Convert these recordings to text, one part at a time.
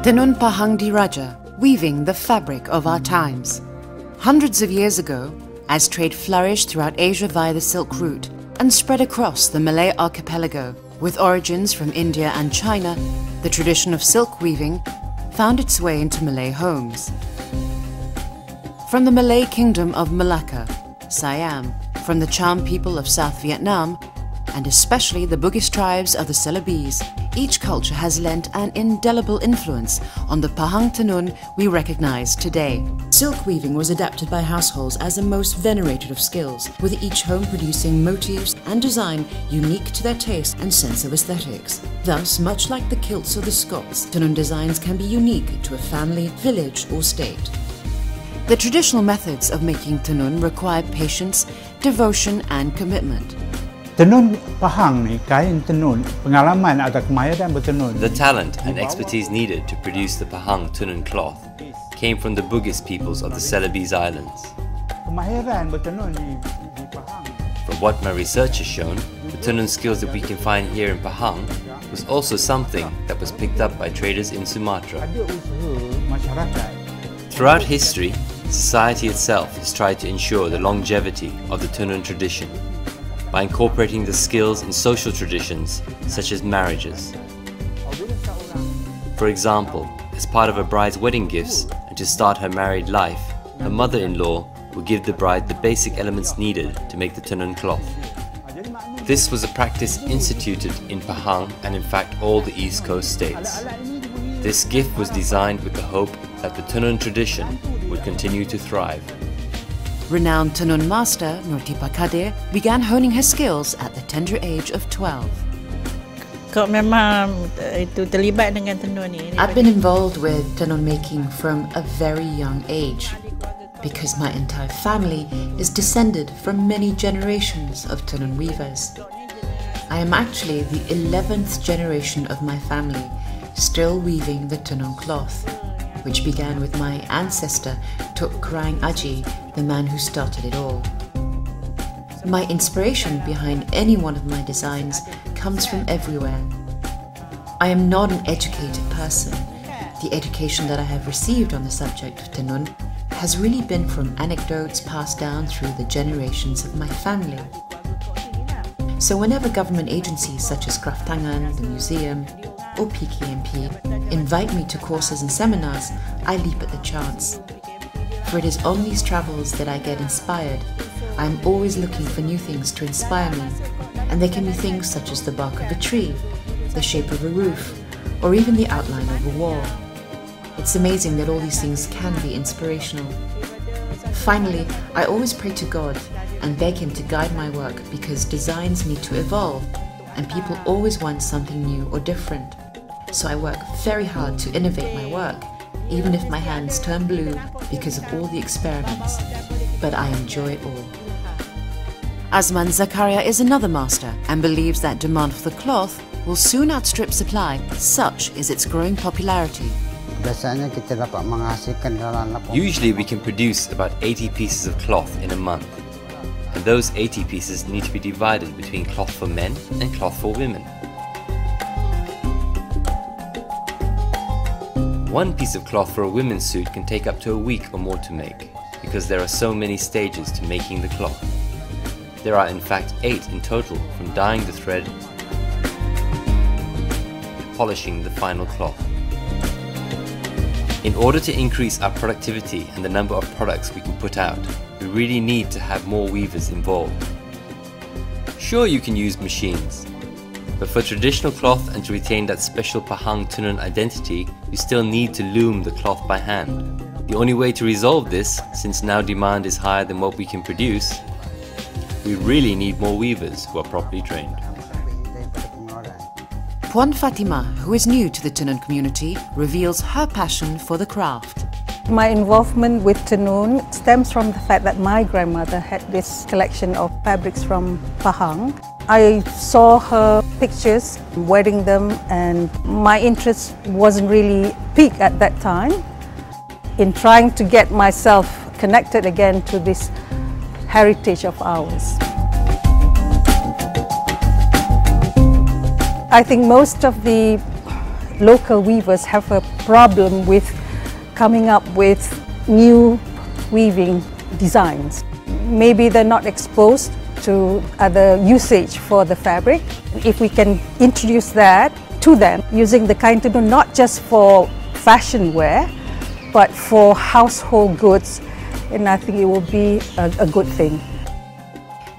Tenun Pahang Diraja, weaving the fabric of our times. Hundreds of years ago, as trade flourished throughout Asia via the Silk Route and spread across the Malay archipelago, with origins from India and China, the tradition of silk weaving found its way into Malay homes. From the Malay kingdom of Malacca, Siam, from the Cham people of South Vietnam, and especially the Bugis tribes of the Celebes, each culture has lent an indelible influence on the Pahang Tenun we recognize today. Silk weaving was adapted by households as the most venerated of skills, with each home producing motifs and design unique to their taste and sense of aesthetics. Thus, much like the kilts or the Scots, Tenun designs can be unique to a family, village or state. The traditional methods of making Tenun require patience, devotion and commitment. Tenun Pahang ni kain tenun, pengalaman atau kemahiran bertenun. The talent and expertise needed to produce the Pahang Tenun cloth came from the Bugis peoples of the Celebes Islands. Kemahiran bertenun di Pahang. From what my research has shown, the Tenun skills that we can find here in Pahang was also something that was picked up by traders in Sumatra. Ada usaha masyarakat. Throughout history, society itself has tried to ensure the longevity of the Tenun tradition by incorporating the skills in social traditions such as marriages. For example, as part of a bride's wedding gifts and to start her married life, her mother-in-law will give the bride the basic elements needed to make the Tenun cloth. This was a practice instituted in Pahang and in fact all the East Coast states. This gift was designed with the hope that the Tenun tradition would continue to thrive. Renowned Tenun master Nurtipa Kadir began honing her skills at the tender age of 12. Kau memang itu terlibat dengan tenun ni. I've been involved with tenun making from a very young age because my entire family is descended from many generations of tenun weavers. I am actually the 11th generation of my family still weaving the tenun cloth, which began with my ancestor Tok Krang Aji, the man who started it all. My inspiration behind any one of my designs comes from everywhere. I am not an educated person. The education that I have received on the subject of Tenun has really been from anecdotes passed down through the generations of my family. So whenever government agencies such as Kraftangan, the museum, or PKMP invite me to courses and seminars, I leap at the chance. For it is on these travels that I get inspired. I am always looking for new things to inspire me, and they can be things such as the bark of a tree, the shape of a roof, or even the outline of a wall. It's amazing that all these things can be inspirational. Finally, I always pray to God and beg Him to guide my work because designs need to evolve, and people always want something new or different. So I work very hard to innovate my work, even if my hands turn blue because of all the experiments. But I enjoy it all. Azman Zakaria is another master and believes that demand for the cloth will soon outstrip supply, such is its growing popularity. Usually we can produce about 80 pieces of cloth in a month, and those 80 pieces need to be divided between cloth for men and cloth for women. One piece of cloth for a women's suit can take up to a week or more to make, because there are so many stages to making the cloth. There are in fact 8 in total, from dyeing the thread to polishing the final cloth. In order to increase our productivity and the number of products we can put out, we really need to have more weavers involved. Sure, you can use machines, but for traditional cloth and to retain that special Pahang Tenun identity, you still need to loom the cloth by hand. The only way to resolve this, since now demand is higher than what we can produce, we really need more weavers who are properly trained. Puan Fatima, who is new to the Tenun community, reveals her passion for the craft. My involvement with Tenun stems from the fact that my grandmother had this collection of fabrics from Pahang. I saw her pictures, wearing them, and my interest wasn't really peaked at that time in trying to get myself connected again to this heritage of ours. I think most of the local weavers have a problem with coming up with new weaving designs. Maybe they're not exposed to other usage for the fabric. If we can introduce that to them using the kain tenun not just for fashion wear but for household goods, and I think it will be a good thing.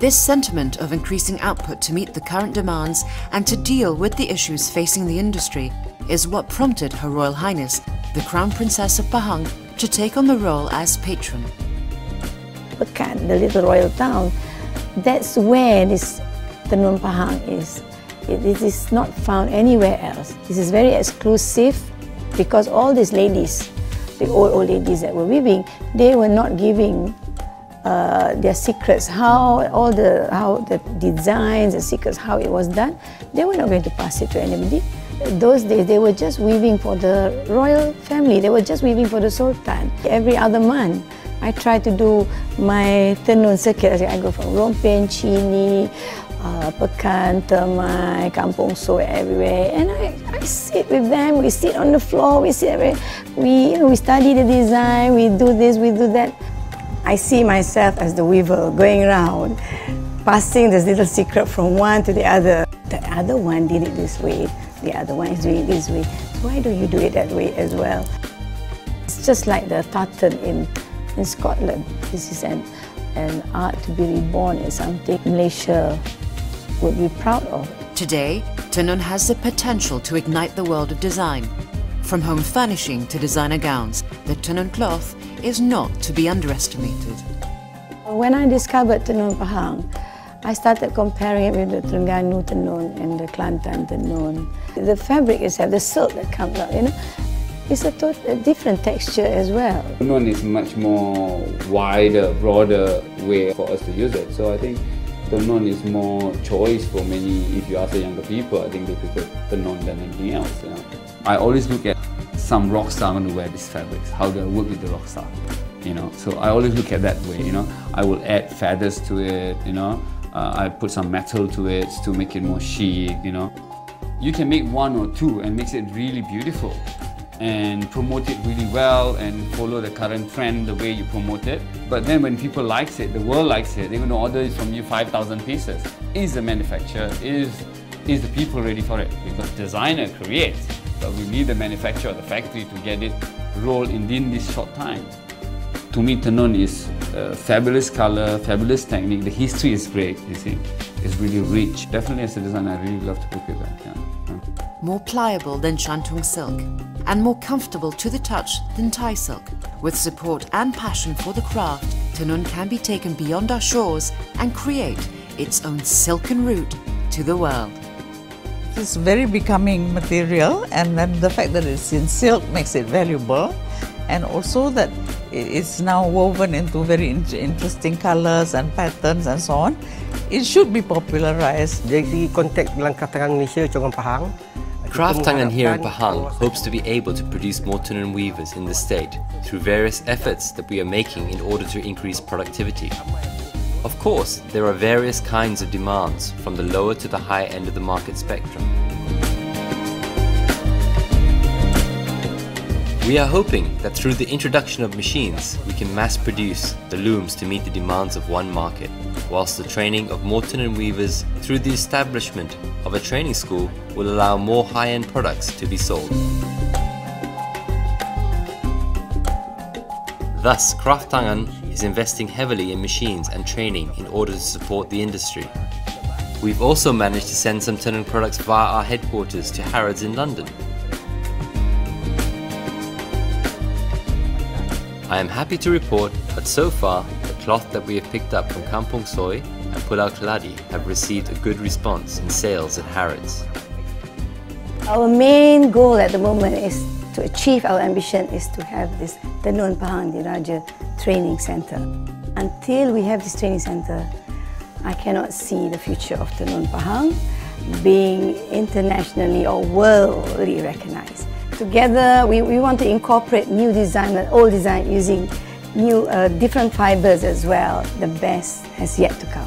This sentiment of increasing output to meet the current demands and to deal with the issues facing the industry is what prompted Her Royal Highness, the Crown Princess of Pahang, to take on the role as patron. Pekan, the little royal town, that's where this Tenun Pahang is. It is not found anywhere else. This is very exclusive because all these ladies, the old ladies that were weaving, they were not giving their secrets, how the designs, the secrets, how it was done. They were not going to pass it to anybody. Those days, they were just weaving for the royal family. They were just weaving for the Sultan. Every other month, I try to do my tenun circuit. I go from Rompen, Chini, Pekan, Termai, Kampung Soy, everywhere. And I sit with them. We sit on the floor. We sit everywhere. We study the design. We do this. We do that. I see myself as the weaver going around, passing this little secret from one to the other. The other one did it this way. The other one is doing it this way. So why don't you do it that way as well? It's just like the tartan in Scotland. This is an art to be reborn in something Malaysia would be proud of. Today, Tenun has the potential to ignite the world of design. From home furnishing to designer gowns, the Tenun cloth is not to be underestimated. When I discovered Tenun Pahang, I started comparing it with the Terengganu Tenun and the Kelantan Tenun. The fabric itself, the silk that comes out, it's a different texture as well. Tenun is much more wider, broader way for us to use it. So I think Tenun is more choice for many. If you ask the younger people, I think they prefer Tenun than anything else. I always look at some rock star going to wear these fabrics. How do I work with the rock star? So I always look at that way. I will add feathers to it. I put some metal to it to make it more chic. You can make one or two and makes it really beautiful, and promote it really well and follow the current trend the way you promote it. But then when people likes it, the world likes it, they're going to order it from you 5,000 pieces. Is the manufacturer, is the people ready for it? Because designer creates, but we need the manufacturer, the factory to get it rolled in this short time. To me, Tenun is fabulous color, fabulous technique. The history is great, you see. It's really rich. Definitely as a designer, I really love to work with that. Yeah. More pliable than Shantung silk, and more comfortable to the touch than Thai silk. With support and passion for the craft, Tenun can be taken beyond our shores and create its own silken route to the world. It's very becoming material, and then the fact that it's in silk makes it valuable, and also that it's now woven into very interesting colors and patterns and so on. It should be popularized. Jadi kontak dalam Kraft Tangan Malaysia, Tenun Pahang. Kraft Tangan here in Pahang hopes to be able to produce more Tenun weavers in the state through various efforts that we are making in order to increase productivity. Of course, there are various kinds of demands from the lower to the higher end of the market spectrum. We are hoping that through the introduction of machines, we can mass produce the looms to meet the demands of one market, whilst the training of more Tenun weavers through the establishment of a training school will allow more high-end products to be sold. Thus, Kraft Tangan is investing heavily in machines and training in order to support the industry. We've also managed to send some Tenun products via our headquarters to Harrods in London. I am happy to report that so far, the cloth that we have picked up from Kampung Soy and Pulau Keladi have received a good response in sales at Harrods. Our main goal at the moment is to achieve our ambition is to have this Tenun Pahang Diraja Training Centre. Until we have this training centre, I cannot see the future of Tenun Pahang being internationally or worldly recognised. Together, we want to incorporate new design and old design using new different fibres as well. The best has yet to come.